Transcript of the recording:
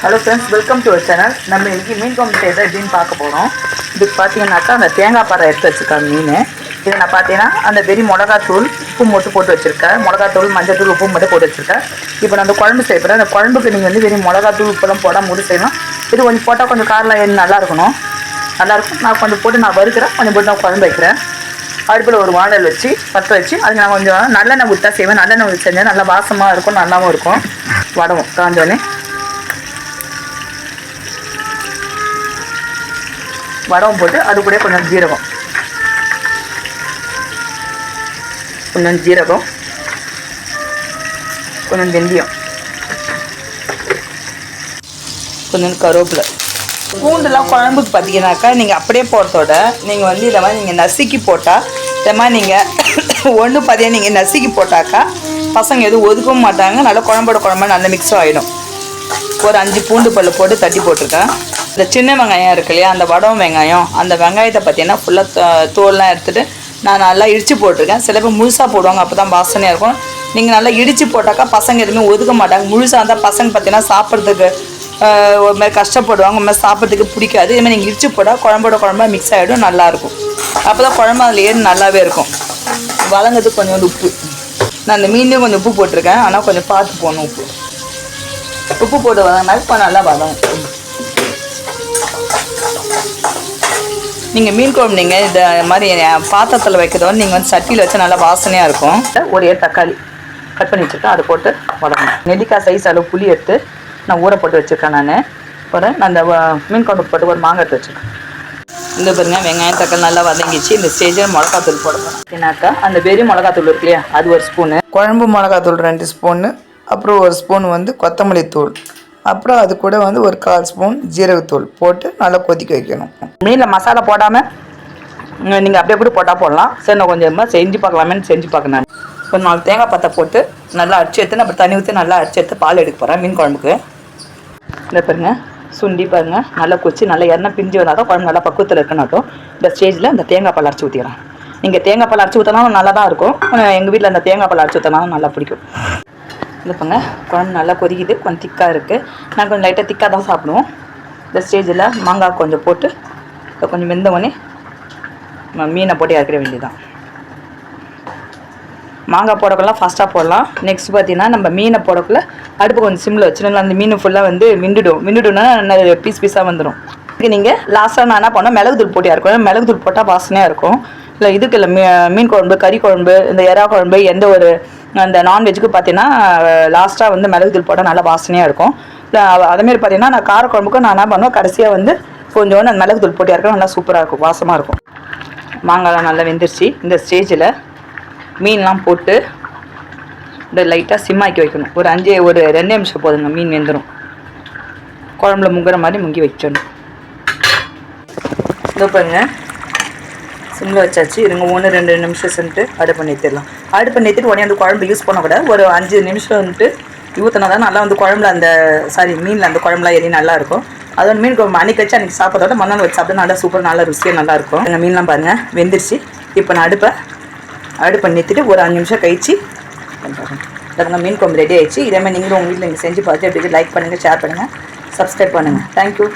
Hello friends, welcome to our channel. நம்ம இன்றைக்கி மீன் குழம்பு செய்யறது எப்படின்னு பார்க்க போகிறோம். இதுக்கு பார்த்தீங்கன்னாக்கா அந்த தேங்காய் பாறை எடுத்து வச்சுருக்காங்க மீன். இதை நான் பார்த்தீங்கன்னா அந்த வெறி மிளகாத்தூள் உப்பு மட்டும் போட்டு வச்சுருக்கேன். மிளகாத்தூள், மஞ்சள் தூள், உப்பு மட்டும் போட்டு வச்சுருக்கேன். இப்போ நான் அந்த குழம்பு செய்ய போகிறேன். அந்த குழம்புக்கு நீங்கள் வந்து வெறி மிளகாத்தூள் உப்பெல்லாம் போடாமல் முடி செய்யணும். இது கொஞ்சம் போட்டால் கொஞ்சம் காரெலாம் ஏறி நல்லா இருக்கணும். நான் கொஞ்சம் போட்டு நான் வறுக்கிறேன், கொஞ்சம் போட்டு நான் குழம்பு வைக்கிறேன். அடுப்பில் ஒரு வானல் வச்சு பற்ற வச்சு அதுக்கு நான் கொஞ்சம் நல்லெண்ணெய் ஊற்றா செய்வேன். நல்லெண்ணெய் ஊற்றி செஞ்சால் நல்லா வாசமாக இருக்கும், நல்லாவும் இருக்கும். வடவும் காஞ்சோடனே வடவும் போட்டு அது கூட கொஞ்சம் ஜீரகம், கொஞ்சம் வெந்தயம், கொஞ்சம் கருவேப்பிலை. பூண்டுலாம் குழம்புக்கு பார்த்தீங்கன்னாக்கா நீங்கள் அப்படியே போடுறதோட நீங்கள் வந்து இதை மாதிரி நீங்கள் நசுக்கி போட்டால், இதை மாதிரி நீங்கள் ஒன்று பார்த்தீங்கன்னா நீங்கள் நசுக்கி போட்டாக்கா பசங்க எதுவும் ஒதுக்கவும் மாட்டாங்க. நல்லா குழம்பு நல்லா மிக்ஸ் ஆகிடும். ஒரு 5 பூண்டு பல் போட்டு தட்டி போட்டிருக்கேன். இந்த சின்ன வெங்காயம் இருக்கு இல்லையா, அந்த வடம் வெங்காயம், அந்த வெங்காயத்தை பார்த்தீங்கன்னா ஃபுல்லாக தோல்லாம் எடுத்துகிட்டு நான் நல்லா இடித்து போட்டிருக்கேன். சில பேர் முழுசாக போடுவாங்க, அப்போ தான் வாசனையாக இருக்கும். நீங்கள் நல்லா இடித்து போட்டாக்கா பசங்க எதுவுமே ஒதுக்க மாட்டாங்க. முழுசாக இருந்தால் பசங்க பார்த்தீங்கன்னா சாப்பிட்றதுக்கு ஒரு மாதிரி கஷ்டப்படுவாங்க, ஒரு மாதிரி சாப்பிட்றதுக்கு பிடிக்காது. இதுமாதிரி நீங்கள் இடித்து போட்டால் குழம்பா மிக்ஸ் ஆகிடும், நல்லாயிருக்கும். அப்போ தான் குழம்பு அதில் ஏறி நல்லாவே இருக்கும். வதங்கிறதுக்கு கொஞ்சம் உப்பு, நான் அந்த மீன்லேயும் கொஞ்சம் உப்பு போட்டிருக்கேன். ஆனால் கொஞ்சம் பார்த்து போடணும். உப்பு போட்டு வதங்கினாக்க இப்போ நல்லா வதங்கும். நீங்கள் மீன் குழம்பு நீங்கள் இந்த மாதிரி பாத்திரத்தில் வைக்கிறதோட நீங்கள் வந்து சட்டியில் வச்சா நல்லா வாசனையாக இருக்கும். ஒரு தக்காளி கட் பண்ணி வச்சுருக்கேன், அதை போட்டு வதங்கணும். நெல்லிக்காய் சைஸ் அளவு புளி எடுத்து நான் ஊற போட்டு வச்சுருக்கேன். நான் அந்த மீன் குழம்பு போட்டு ஒரு மாங்காய் எடுத்து வச்சுருக்கேன். இந்த பாருங்க, வெங்காயம் தக்காளி நல்லா வதங்கிச்சு. இந்த ஸ்டேஜில் மிளகாத்தூள் போடணும். ஏன்னாக்கா அந்த வெறி மிளகாத்தூள் இருக்கு இல்லையா, அது ஒரு ஸ்பூனு, குழம்பு மிளகாத்தூள் 2 ஸ்பூனு, அப்புறம் ஒரு ஸ்பூன் வந்து கொத்தமல்லி தூள், அப்புறம் அது கூட வந்து ஒரு 1/4 ஸ்பூன் ஜீரகத்தூள் போட்டு நல்லா கொதிக்க வைக்கணும். மீனில் மசாலா போடாமல் நீங்கள் அப்படியே கூட போட்டால் போடலாம். சரி, நான் கொஞ்சமாக செஞ்சு பார்க்கலாமேன்னு செஞ்சு பார்க்கணும். ஒரு 4 தேங்காய் பத்தை போட்டு நல்லா அடிச்சு எடுத்து அப்புறம் தண்ணி ஊற்றி நல்லா அடிச்சு எடுத்து பால் எடுக்க போகிறேன் மீன் குழம்புக்கு. இந்த பாருங்க, சுண்டி பாருங்க, நல்லா கொச்சி நல்லா எண்ணெய் பிரிஞ்சு வந்தால் தான் குழம்பு நல்லா பக்குவத்தில் இருக்கணும். இந்த ஸ்டேஜில் இந்த தேங்காய் பால் அரைச்சி ஊற்றிக்கிறேன். நீங்கள் தேங்காய் பால் அரைச்சி ஊற்றினாலும் நல்லா தான் இருக்கும். எங்கள் வீட்டில் அந்த தேங்காய் பால் அரைச்சி ஊற்றினாலும் நல்லா பிடிக்கும். இல்லைப்பாங்க, குழம்பு நல்லா கொதிக்குது, கொஞ்சம் திக்காக இருக்குது. நான் கொஞ்சம் லைட்டாக திக்காக தான் சாப்பிடுவோம். இந்த ஸ்டேஜில் மாங்காய் கொஞ்சம் போட்டு கொஞ்சம் வெந்தவொடனே மீனை போட்டு இறக்கிற வேண்டியதுதான். மாங்காய் போடக்குள்ள ஃபாஸ்ட்டாக போடலாம். நெக்ஸ்ட் பார்த்தீங்கன்னா நம்ம மீனை போடக்குள்ள அடுப்பு கொஞ்சம் சிம்மில் வச்சுருந்தா அந்த மீன் ஃபுல்லாக வந்து மிண்டுடும்னா பீஸாக வந்துடும். இதுக்கு நீங்கள் லாஸ்ட்டாக நான் என்ன பண்ணோம், மிளகுத்தூள் போட்டு இறக்கணும். மிளகுத்தூள் போட்டால் வாசனையாக இருக்கும். இல்லை இதுக்கு இல்லை, மீன் குழம்பு, கறி குழம்பு, இந்த எறா குழம்பு, எந்த ஒரு அந்த நான்வெஜ்ஜுக்கு பார்த்தீங்கன்னா லாஸ்ட்டாக வந்து மிளகுத்தூள் போட்டால் நல்லா வாசனையாக இருக்கும். அதேமாரி பார்த்தீங்கன்னா நான் கார குழம்புக்கும் நான் என்ன பண்ணுவேன், கடைசியாக வந்து கொஞ்சோண்டு அந்த மிளகுத்தூள் போட்டு இறக்கணும். நல்லா சூப்பராக இருக்கும், வாசமாக இருக்கும். மாங்காய்லாம் நல்லா வெந்துருச்சு. இந்த ஸ்டேஜில் மீன்லாம் போட்டு இந்த லைட்டாக சிம்மாக்கி வைக்கணும். ஒரு 2 நிமிஷம் போதுங்க, மீன் வெந்துடும். குழம்புல முங்குற மாதிரி முங்கி வச்சிடணும். இதோ பாருங்க, சிம்மில் வச்சாச்சு. இருங்க, 1-2 நிமிஷம் சென்ட்டு அடுப்பு நிறுத்திடலாம். அடுப்பு நிறுத்திட்டு உடனே அந்த குழம்பு யூஸ் பண்ணக்கூட ஒரு 5 நிமிஷம் வந்துட்டு ஊற்றினா தான் நல்லா வந்து குழம்புல மீனில் அந்த குழம்புலாம் எதுவும் நல்லாயிருக்கும். அதோட மீன் குழம்பு அன்றைக்கி வச்சு அன்றைக்கி சாப்பிட்றதோட மண்ணால் வச்சு சாப்பிட்டா நல்லா சூப்பர், நல்லா ருசியாக நல்லாயிருக்கும். எங்கள் மீன்லாம் பாருங்கள் வெந்துருச்சு. இப்போ நான் அடுப்பை நிறுத்திட்டு ஒரு 5 நிமிஷம் கழிச்சு பாருங்கள், மீன் குழம்பு ரெடி ஆகிடுச்சு. இதேமாதிரி நீங்களும் உங்கள் வீட்டில் நீங்கள் செஞ்சு பார்த்து எப்படி லைக் பண்ணுங்கள், ஷேர் பண்ணுங்கள், சப்ஸ்கிரைப் பண்ணுங்கள். தேங்க்யூ.